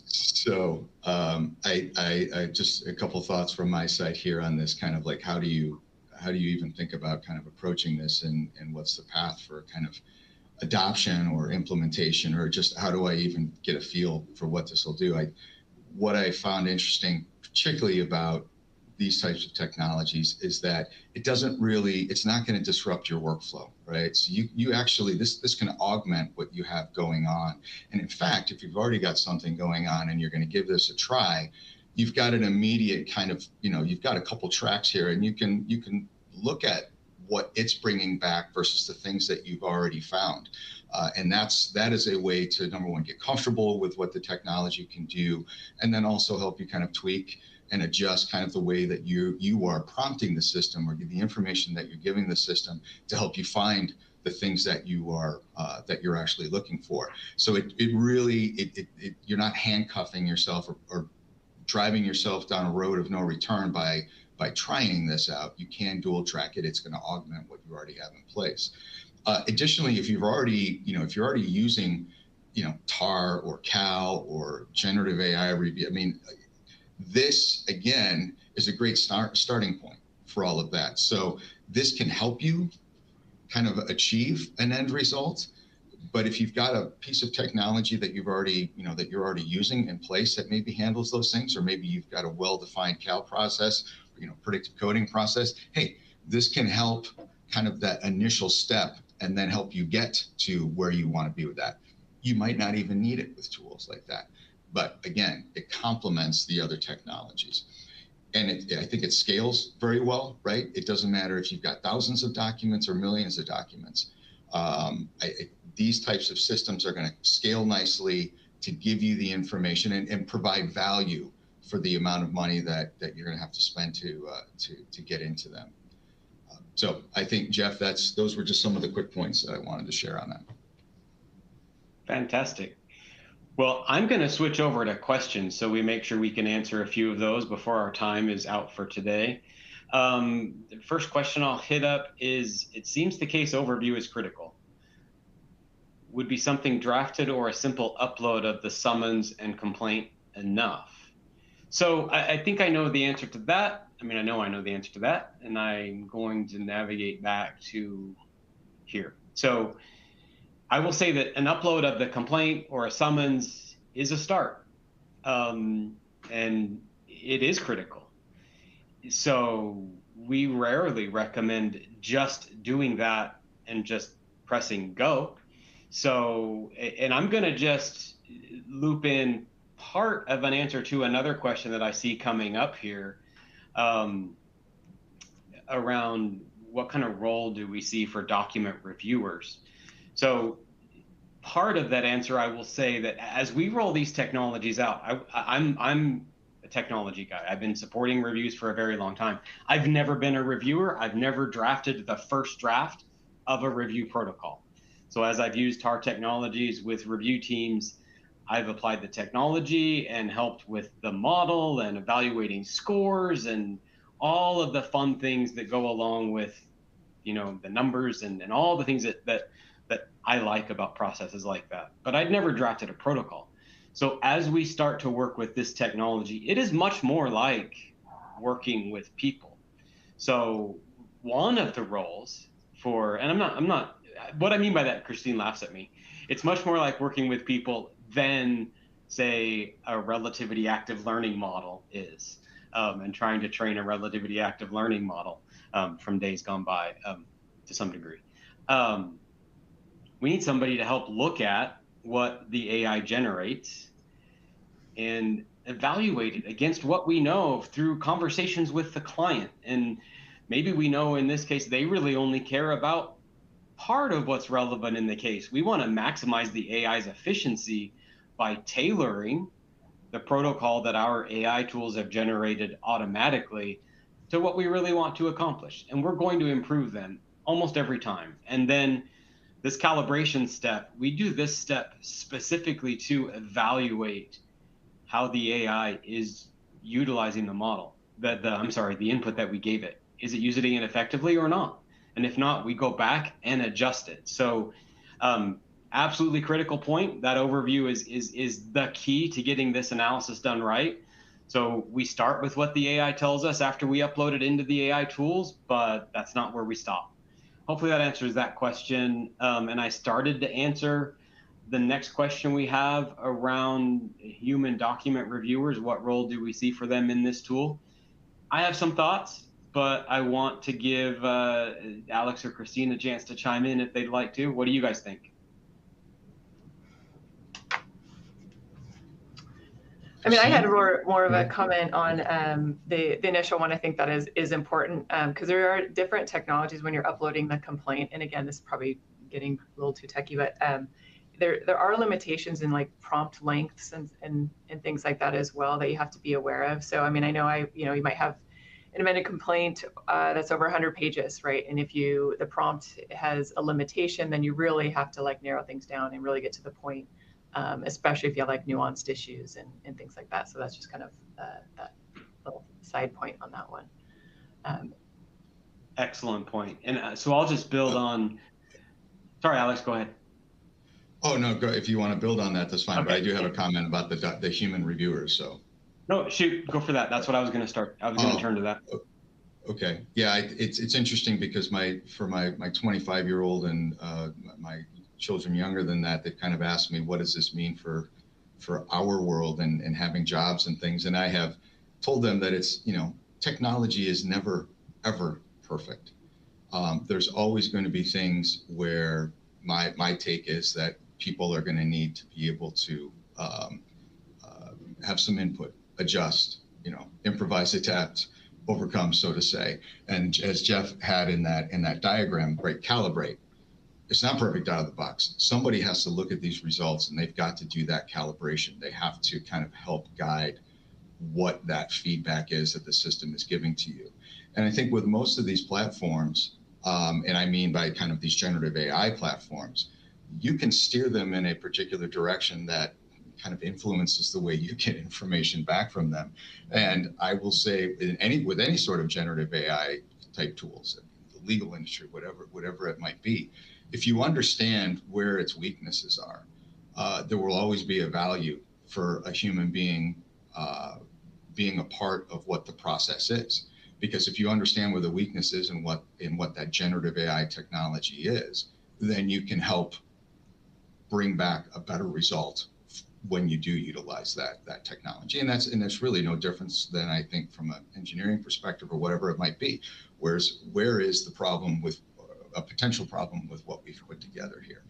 So I just a couple thoughts from my side here on this kind of like how do you even think about kind of approaching this, and what's the path for kind of adoption or implementation, or just how do I even get a feel for what this will do? What I found interesting, particularly about these types of technologies, is that it's not going to disrupt your workflow, right? So you actually, this can augment what you have going on. And in fact, if you've already got something going on and you're going to give this a try, you've got an immediate kind of, you've got a couple tracks here, and you can look at what it's bringing back versus the things that you've already found. And that is a way to, number one, get comfortable with what the technology can do, and then also help you kind of tweak and adjust kind of the way that you are prompting the system, or the information that you're giving the system to help you find the things that you're actually looking for. So you're not handcuffing yourself or driving yourself down a road of no return by trying this out. You can dual track it. It's going to augment what you already have in place. Additionally, if you're already using, TAR or CAL or generative AI review, I mean, this again is a great starting point for all of that. So this can help you kind of achieve an end result. But if you've got a piece of technology that you're already using in place that maybe handles those things, or maybe you've got a well-defined CAL process, predictive coding process, hey, this can help kind of that initial step and then help you get to where you want to be with that. You might not even need it with tools like that. But again, it complements the other technologies. And I think it scales very well, right? It doesn't matter if you've got thousands of documents or millions of documents. These types of systems are going to scale nicely to give you the information and provide value for the amount of money that you're going to have to spend to get into them. So I think, Jeff, those were just some of the quick points that I wanted to share on that. Fantastic. Well, I'm going to switch over to questions so we make sure we can answer a few of those before our time is out for today. The first question I'll hit up is, it seems the case overview is critical. Would be something drafted or a simple upload of the summons and complaint enough? So I think I know the answer to that. I mean, I know the answer to that, and I'm going to navigate back to here. So I will say that an upload of the complaint or a summons is a start, and it is critical. So we rarely recommend just doing that and just pressing go. So, and I'm going to just loop in part of an answer to another question that I see coming up here, around what kind of role do we see for document reviewers? So part of that answer, I will say that as we roll these technologies out, I'm a technology guy. I've been supporting reviews for a very long time. I've never been a reviewer. I've never drafted the first draft of a review protocol. So as I've used TAR technologies with review teams, I've applied the technology and helped with the model and evaluating scores and all of the fun things that go along with, the numbers and all the things that I like about processes like that. But I'd never drafted a protocol. So as we start to work with this technology, it is much more like working with people. So one of the roles and I'm not, what I mean by that, Christine laughs at me. It's much more like working with people than, say, a relativity active learning model is, and trying to train a relativity active learning model from days gone by to some degree. We need somebody to help look at what the AI generates and evaluate it against what we know through conversations with the client. And maybe we know in this case, they really only care about part of what's relevant in the case. We want to maximize the AI's efficiency by tailoring the protocol that our AI tools have generated automatically to what we really want to accomplish. And we're going to improve them almost every time. And then this calibration step, we do this step specifically to evaluate how the AI is utilizing the model, the input that we gave it. Is it using it effectively or not? And if not, we go back and adjust it. So absolutely critical point. That overview is the key to getting this analysis done right. So we start with what the AI tells us after we upload it into the AI tools, but that's not where we stop. Hopefully that answers that question. And I started to answer the next question we have around human document reviewers. What role do we see for them in this tool? I have some thoughts, but I want to give Alex or Christine a chance to chime in if they'd like to. What do you guys think? I mean, I had more of a comment on the initial one. I think that is important because there are different technologies when you're uploading the complaint. And again, this is probably getting a little too techy, but there are limitations in like prompt lengths and things like that as well that you have to be aware of. So I mean, I know you might have an amended complaint that's over 100 pages, right? And if the prompt has a limitation, then you really have to like narrow things down and really get to the point. Especially if you have like nuanced issues and things like that. So that's just kind of that little side point on that one. Excellent point. And so I'll just build on, sorry, Alex, go ahead. Oh, no, go, if you want to build on that, that's fine. Okay. But I do have a comment about the human reviewers, so. No, shoot, go for that. That's what I was going to start. I was going to turn to that. Okay. Yeah, it's interesting because for my 25-year-old and my children younger than that, they've kind of asked me, what does this mean for our world and having jobs and things? And I have told them that it's, technology is never, ever perfect. There's always going to be things where my take is that people are going to need to be able to have some input, adjust, improvise, adapt, overcome, so to say. And as Jeff had in that diagram, right, calibrate. It's not perfect out of the box. Somebody has to look at these results and they've got to do that calibration. They have to kind of help guide what that feedback is that the system is giving to you. And I think with most of these platforms, and I mean by kind of these generative AI platforms, you can steer them in a particular direction that kind of influences the way you get information back from them. And I will say with any sort of generative AI type tools, the legal industry, whatever it might be, if you understand where its weaknesses are, there will always be a value for a human being being a part of what the process is. Because if you understand where the weakness is and what that generative AI technology is, then you can help bring back a better result when you do utilize that technology. And that's really no difference than I think from an engineering perspective or whatever it might be. Where is the problem with a potential problem with what we've put together here?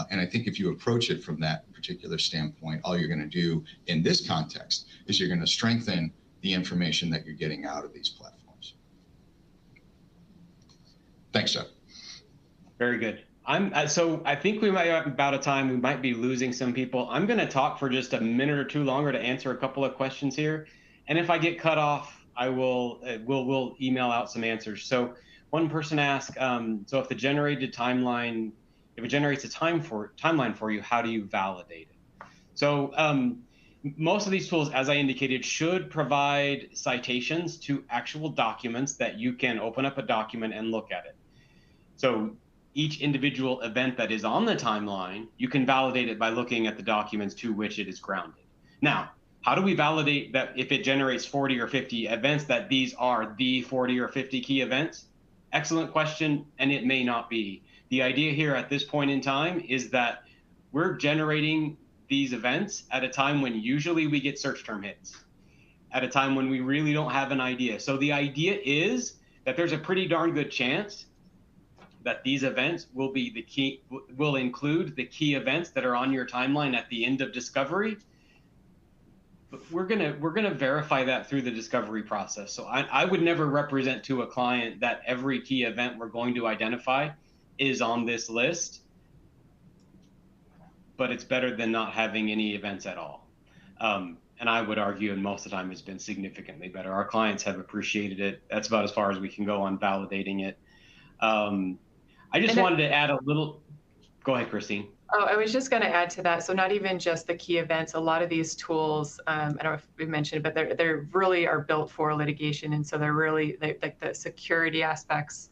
And I think if you approach it from that particular standpoint, all you're going to do in this context is you're going to strengthen the information that you're getting out of these platforms. Thanks, Jeff. Very good. So I think we might have about a time we might be losing some people. I'm going to talk for just a minute or two longer to answer a couple of questions here. And if I get cut off, we'll email out some answers. So one person asked, so if it generates a timeline for you, how do you validate it? So most of these tools, as I indicated, should provide citations to actual documents that you can open up a document and look at it. So each individual event that is on the timeline, you can validate it by looking at the documents to which it is grounded. Now, how do we validate that if it generates 40 or 50 events, that these are the 40 or 50 key events? Excellent question, and it may not be. The idea here at this point in time is that we're generating these events at a time when usually we get search term hits, at a time when we really don't have an idea. So the idea is that there's a pretty darn good chance that these events will include the key events that are on your timeline at the end of discovery. But we're gonna verify that through the discovery process. So I would never represent to a client that every key event we're going to identify is on this list, but it's better than not having any events at all. And I would argue, and most of the time it's been significantly better. Our clients have appreciated it. That's about as far as we can go on validating it. I just wanted to add a little, go ahead, Christine. Oh, I was just going to add to that. So not even just the key events, a lot of these tools, I don't know if we mentioned it, but they're really are built for litigation. And so they're really like the security aspects.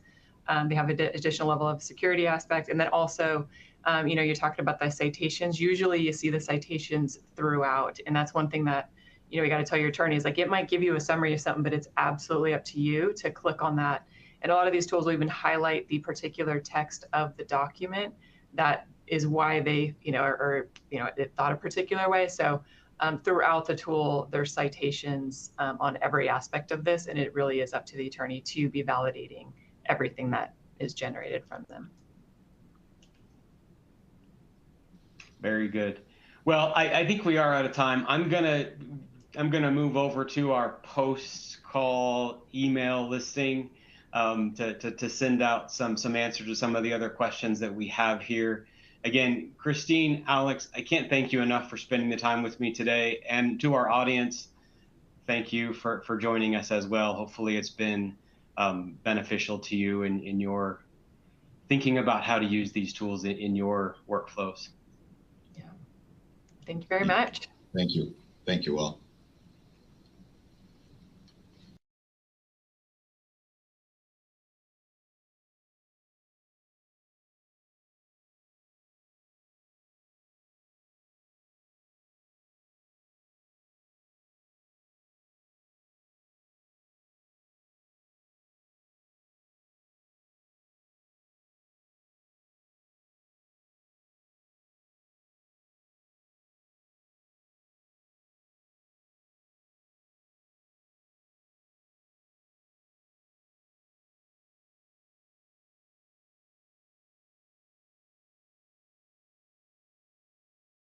They have an additional level of security aspect. And then also, you're talking about the citations. Usually you see the citations throughout. And that's one thing that, you got to tell your attorney is like, it might give you a summary of something, but it's absolutely up to you to click on that. And a lot of these tools will even highlight the particular text of the document. That is why they, it thought a particular way. So throughout the tool, there's citations on every aspect of this, and it really is up to the attorney to be validating everything that is generated from them. Very good. Well, I think we are out of time. I'm gonna move over to our post-call email listing to send out some answers to some of the other questions that we have here. Again, Christine, Alex, I can't thank you enough for spending the time with me today. And to our audience, thank you for joining us as well. Hopefully it's been beneficial to you in your thinking about how to use these tools in your workflows. Yeah. Thank you very much. Thank you. Thank you all.